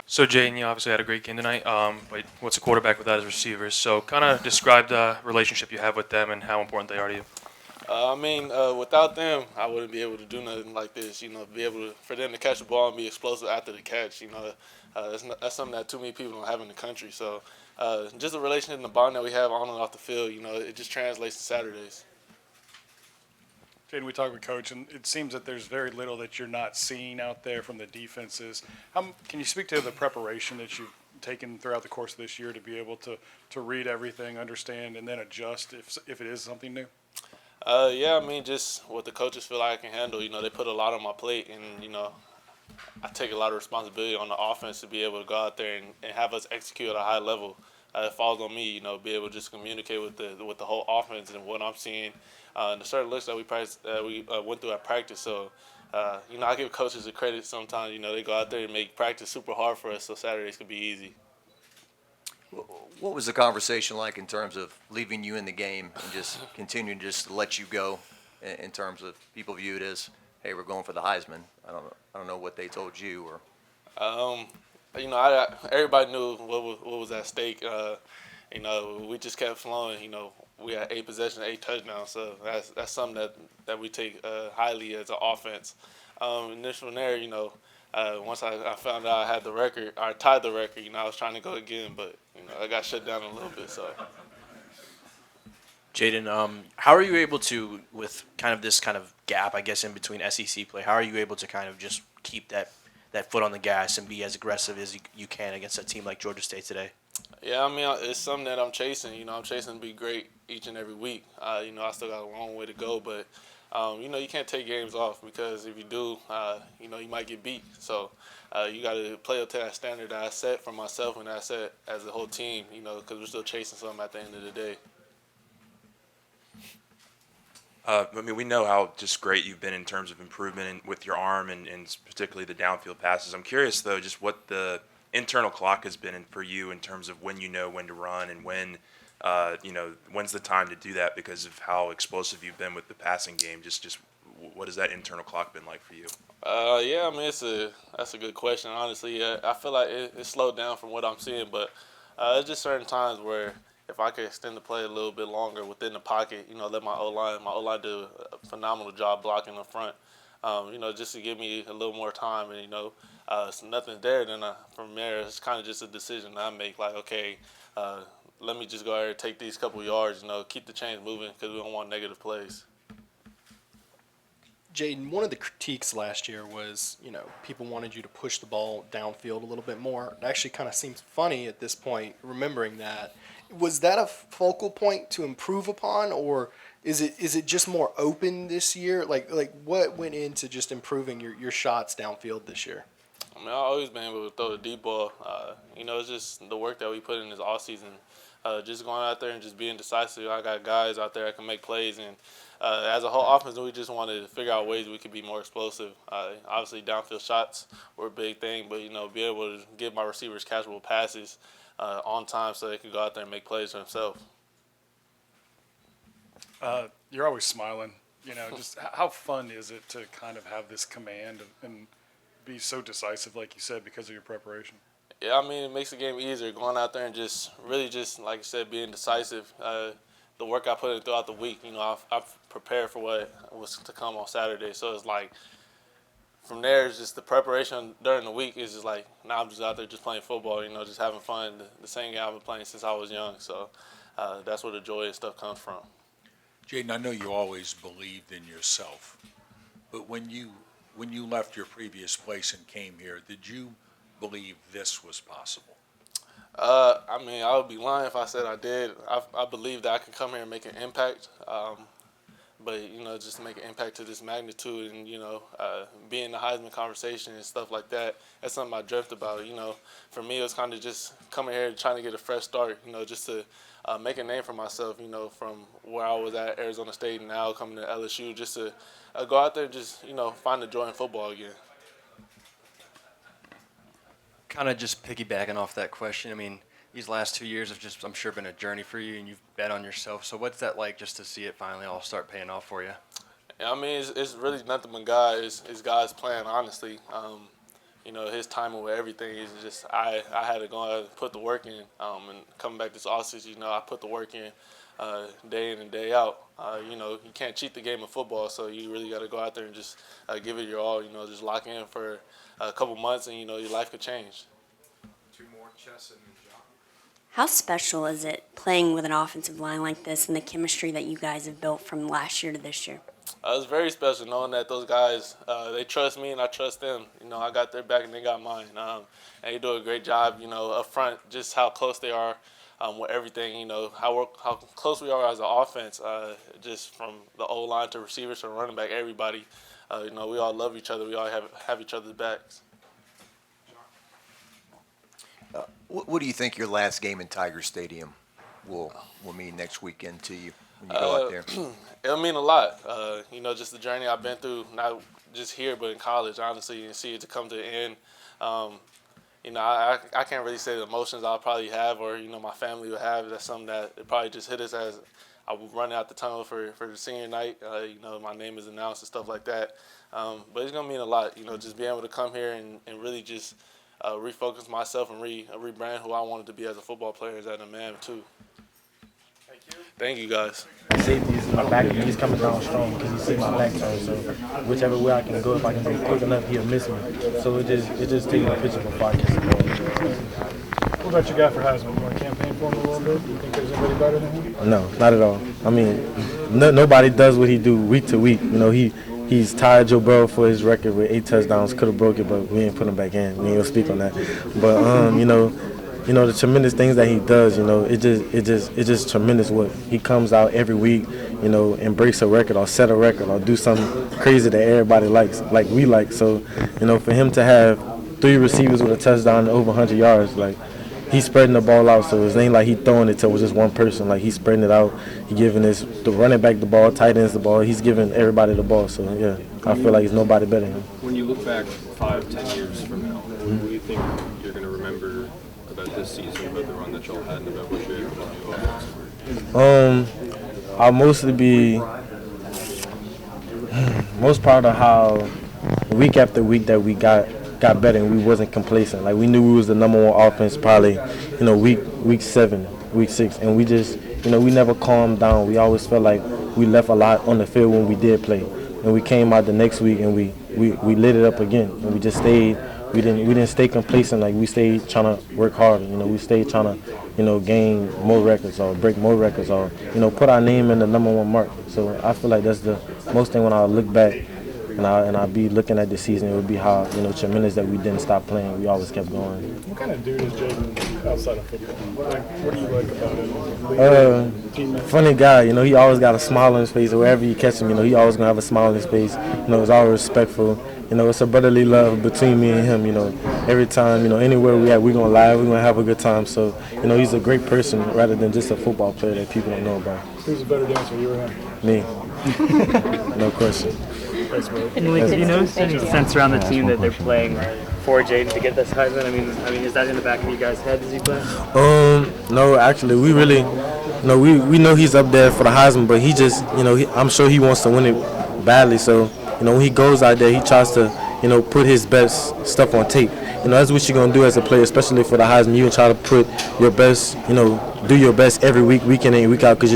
So Jayden, you obviously had a great game tonight. But what's a quarterback without his receivers? So kind of describe the relationship you have with them and how important they are to you. Without them, I wouldn't be able to do nothing like this. Be able to for them to catch the ball and be explosive after the catch. That's something that too many people don't have in the country. So, just the relationship and the bond that we have on and off the field, it just translates to Saturdays. Jaden, we talked with Coach, and it seems that there's very little that you're not seeing out there from the defenses. Can you speak to the preparation that you've taken throughout the course of this year to be able to read everything, understand, and then adjust if it is something new? Just what the coaches feel like I can handle. They put a lot on my plate, and I take a lot of responsibility on the offense to be able to go out there and have us execute at a high level. It falls on me, be able to just communicate with the whole offense and what I'm seeing, and the certain looks that we went through at practice. So, I give coaches the credit sometimes. They go out there and make practice super hard for us, so Saturdays can be easy. What was the conversation like in terms of leaving you in the game and just continuing to just let you go in terms of people view it as, hey, we're going for the Heisman? I don't know what they told you or. Um, Everybody knew what was at stake. We just kept flowing. We had 8 possessions, 8 touchdowns. So that's something that we take highly as an offense. And then from there, once I found out I had the record, I tied the record. I was trying to go again, but I got shut down a little bit. So. Jayden, how are you able to, with kind of this kind of gap, I guess, in between SEC play, how are you able to kind of just keep that foot on the gas and be as aggressive as you can against a team like Georgia State today? Yeah, it's something that I'm chasing. I'm chasing to be great each and every week. I still got a long way to go, but you can't take games off because if you do, you might get beat. So you got to play up to that standard that I set for myself and that I set as a whole team. Because we're still chasing something at the end of the day. We know how just great you've been in terms of improvement with your arm and particularly the downfield passes. I'm curious, though, just what the internal clock has been for you in terms of when you know when to run and when, when's the time to do that because of how explosive you've been with the passing game. Just what has that internal clock been like for you? That's a good question. Honestly, I feel like it slowed down from what I'm seeing, but there's just certain times where if I could extend the play a little bit longer within the pocket, let my O-line do a phenomenal job blocking the front, just to give me a little more time. And, if nothing's there, then from there, it's kind of just a decision I make. Like, okay, let me just go ahead and take these couple yards, keep the chains moving because we don't want negative plays. Jayden, one of the critiques last year was, people wanted you to push the ball downfield a little bit more. It actually kind of seems funny at this point, remembering that. Was that a focal point to improve upon, or is it just more open this year? Like what went into just improving your shots downfield this year? I've always been able to throw the deep ball. It's just the work that we put in this offseason. Just going out there and just being decisive. I got guys out there that can make plays, and as a whole offense, we just wanted to figure out ways we could be more explosive. Obviously, downfield shots were a big thing, but be able to give my receivers catchable passes on time so they can go out there and make plays for themselves. You're always smiling. Just how fun is it to kind of have this command and be so decisive, like you said, because of your preparation? Yeah, it makes the game easier going out there and just really like you said, being decisive. The work I put in throughout the week, I've prepared for what was to come on Saturday. So it's like from there, it's just the preparation during the week is just like, now I'm just out there just playing football, just having fun. The same game I've been playing since I was young. So that's where the joy and stuff comes from. Jayden, I know you always believed in yourself, but when you left your previous place and came here, did you believe this was possible? I would be lying if I said I did. I believe that I can come here and make an impact. But, just to make an impact to this magnitude and, be in the Heisman conversation and stuff like that, that's something I dreamt about. For me, it was kind of just coming here and trying to get a fresh start, just to make a name for myself, from where I was at Arizona State and now coming to LSU, just to go out there and just, find the joy in football again. Kind of just piggybacking off that question, these last 2 years have just, I'm sure, been a journey for you, and you've bet on yourself. So what's that like just to see it finally all start paying off for you? Yeah, I mean, it's really nothing but God. It's God's plan, honestly. His timing with everything is just I had to go out and put the work in. And coming back this offseason, I put the work in day in and day out. You can't cheat the game of football, so you really got to go out there and just give it your all. Just lock in for a couple months, and your life could change. Two more chess and John. How special is it playing with an offensive line like this and the chemistry that you guys have built from last year to this year? It's very special knowing that those guys, they trust me and I trust them. I got their back and they got mine. And they do a great job, up front, just how close they are with everything, how close we are as an offense, just from the O-line to receivers to running back, everybody. We all love each other. We all have each other's backs. What do you think your last game in Tiger Stadium will mean next weekend to you when you go out there? It'll mean a lot. Just the journey I've been through, not just here, but in college, honestly, and see it to come to the end. I can't really say the emotions I'll probably have or, my family will have. That's something that it probably just hit us as I was running out the tunnel for the senior night. My name is announced and stuff like that. But it's going to mean a lot, just being able to come here and really just refocus myself and rebrand who I wanted to be as a football player as a man, too. Thank you, guys. Safety's in my back, and he's coming down strong because he sees my back turn. So whichever way I can go, if I can be quick enough, he'll miss me. So it just takes a picture before I get the ball. What about your guy for Heisman? You want to campaign for him a little bit? Do you think there's anybody better than him? No, not at all. I mean, nobody does what he do week to week. He's tied Joe Burrow for his record with 8 touchdowns. Could have broke it, but we ain't put him back in. We ain't gonna speak on that. But the tremendous things that he does, it's just tremendous what he comes out every week, and breaks a record or set a record or do something crazy that everybody likes, like we like. So, for him to have 3 receivers with a touchdown and over 100 yards, like, he's spreading the ball out. So it ain't like he throwing it to just one person. Like, he's spreading it out. He giving the running back the ball, tight ends the ball. He's giving everybody the ball. So, yeah, I feel like there's nobody better than him. When you look back 5-10 years from now, what do you think you're going to remember about this season, about the run that y'all had, and about what you're able to do offensively? I'll mostly be most proud of how week after week that we got better and we wasn't complacent. Like, we knew we was the number 1 offense probably, week 7, week 6, and we just, we never calmed down. We always felt like we left a lot on the field when we did play, and we came out the next week and we lit it up again, and we just stayed. We didn't stay complacent. Like, we stayed trying to work harder. We stayed trying to, gain more records or break more records or, put our name in the number 1 mark. So I feel like that's the most thing when I look back and I'll be looking at this season. It would be how, tremendous that we didn't stop playing. We always kept going. What kind of dude is Jayden outside of football? What do you like about him? Funny guy. He always got a smile on his face. Wherever you catch him, he always gonna have a smile on his face. He's always respectful. It's a brotherly love between me and him. Every time, anywhere we at, we're gonna laugh, we're gonna have a good time. So, he's a great person rather than just a football player that people don't know about. Who's a better dancer, you or him? Me. No question. And do you notice any sense around the team that they're playing for Jayden to get this Heisman? I mean, is that in the back of you guys' heads as he plays? No, actually, we really, we know he's up there for the Heisman, but he just, I'm sure he wants to win it badly. So, when he goes out there, he tries to, put his best stuff on tape. That's what you're gonna do as a player, especially for the Heisman. You can try to put your best, do your best every week, week in and week out, because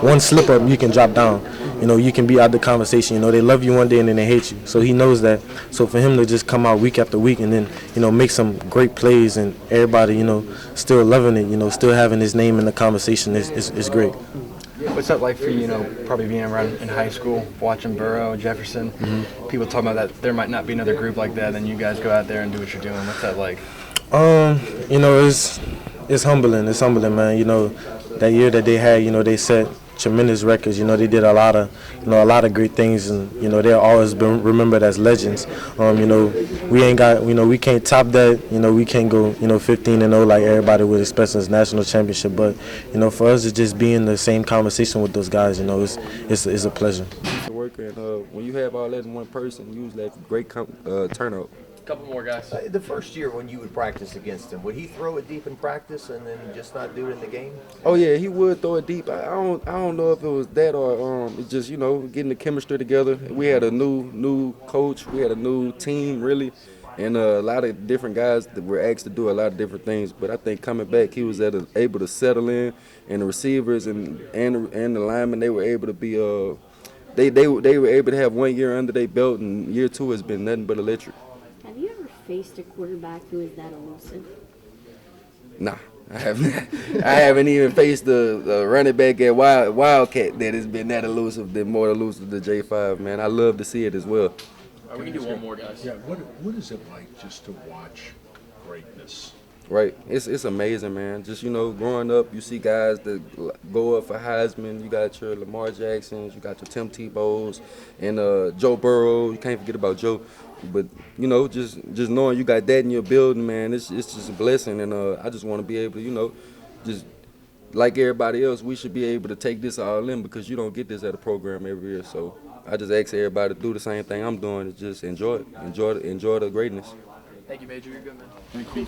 one slip up, you can drop down. You can be out the conversation. They love you one day and then they hate you. So he knows that. So for him to just come out week after week and then, make some great plays and everybody, still loving it, still having his name in the conversation is great. What's that like for you, probably being around in high school, watching Burrow, Jefferson, people talking about that there might not be another group like that, then you guys go out there and do what you're doing. What's that like? It's humbling. It's humbling, man. That year that they had, they set tremendous records. They did a lot of great things, and they'll always be remembered as legends. We ain't got, we can't top that. We can't go, 15-0 like everybody would expect as national championship. But for us to just be in the same conversation with those guys, it's a pleasure. Work and when you have all that in one person, usually that's a great turnout. A couple more guys. The first year when you would practice against him, would he throw it deep in practice and then just not do it in the game? Oh yeah, he would throw it deep. I don't know if it was that or it's just getting the chemistry together. We had a new coach, we had a new team really, and a lot of different guys that were asked to do a lot of different things. But I think coming back, he was able to settle in, and the receivers and the linemen, they were able to be they were able to have 1 year under their belt, and year 2 has been nothing but electric. Have you ever faced a quarterback who is that elusive? Nah, I haven't. I haven't even faced the running back at Wildcat that has been that elusive, more elusive than J5. Man, I love to see it as well. All right, we can do one more, guys. Yeah, what is it like just to watch greatness? Right, it's amazing, man. Just growing up, you see guys that go up for Heisman. You got your Lamar Jacksons, you got your Tim Tebow's, and Joe Burrow. You can't forget about Joe. But just knowing you got that in your building, man, it's just a blessing. And I just want to be able to, just like everybody else, we should be able to take this all in because you don't get this at a program every year. So I just ask everybody to do the same thing I'm doing, is just enjoy it, enjoy the greatness. Thank you, Major. You're good, man.